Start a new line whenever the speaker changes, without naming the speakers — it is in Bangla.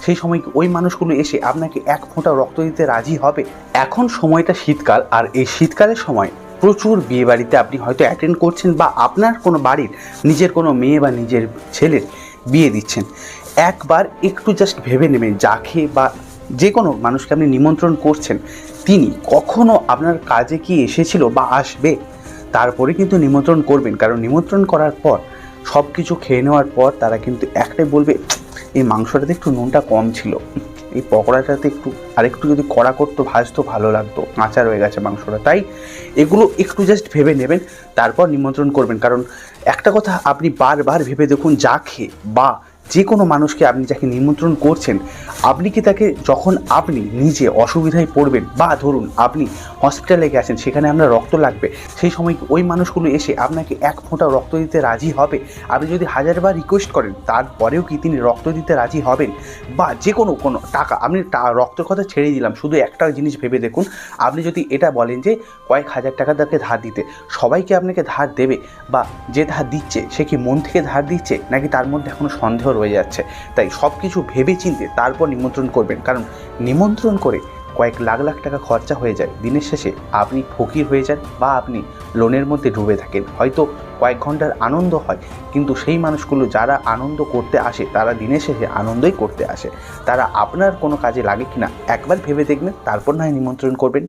সেই সময় কি ওই মানুষগুলো এসে আপনাকে এক ফোঁটা রক্ত দিতে রাজি হবে? এখন সময়টা শীতকাল, আর এই শীতকালের সময় প্রচুর বিয়ে বাড়িতে আপনি হয়তো অ্যাটেন্ড করছেন, বা আপনার কোনো বাড়ির নিজের কোনো মেয়ে বা নিজের ছেলের বিয়ে দিচ্ছেন। একবার একটু জাস্ট ভেবে নেবেন, যাকে বা যে কোনো মানুষকে আপনি নিমন্ত্রণ করছেন তিনি কখনো আপনার কাজে কি এসেছিল বা আসবে? তারপরে কিন্তু নিমন্ত্রণ করবেন, কারণ নিমন্ত্রণ করার পর সব কিছু খেয়ে নেওয়ার পর তারা কিন্তু একটাই বলবে, এই মাংসটাতে একটু নুনটা কম ছিল, এই পকোড়াটাতে আরেকটু যদি কড়া করতো, ভাজতো, ভালো লাগতো, কাঁচা রয়ে গেছে মাংসটা। তাই এগুলো একটু জাস্ট ভেবে নেবেন, তারপর নিমন্ত্রণ করবেন। কারণ একটা কথা আপনি বারবার ভেবে দেখুন, যাকে বা যে কোনো মানুষকে আপনি যাকে নিমন্ত্রণ করছেন, আপনি কি তাকে যখন আপনি নিজে অসুবিধায় পড়বেন, বা ধরুন আপনি হসপিটালে গেছেন, সেখানে আপনার রক্ত লাগবে, সেই সময় ওই মানুষগুলো এসে আপনাকে এক ফোঁটা রক্ত দিতে রাজি হবে? আপনি যদি হাজারবার রিকোয়েস্ট করেন তারপরেও কি তিনি রক্ত দিতে রাজি হবেন? বা যে কোনো টাকা, আপনি রক্তের কথা ছেড়ে দিলাম, শুধু একটা জিনিস ভেবে দেখুন, আপনি যদি এটা বলেন যে কয়েক হাজার টাকা তাকে ধার দিতে, সবাইকে আপনাকে ধার দেবে? বা যে ধার দিচ্ছে সে কি মন থেকে ধার দিচ্ছে, নাকি তার মধ্যে এখনও সন্দেহ রয়ে যাচ্ছে? তাই সব কিছু ভেবে চিন্তে তারপর নিমন্ত্রণ করবেন, কারণ নিমন্ত্রণ করে কয়েক লাখ লাখ টাকা খরচা হয়ে যায়, দিনের শেষে আপনি ফকির হয়ে যান, বা আপনি লোনের মধ্যে ডুবে থাকেন। হয়তো কয়েক ঘন্টার আনন্দ হয়, কিন্তু সেই মানুষগুলো যারা আনন্দ করতে আসে তারা দিনের শেষে আনন্দই করতে আসে। তারা আপনার কোনো কাজে লাগে কিনা একবার ভেবে দেখবেন, তারপর না হয় নিমন্ত্রণ করবেন।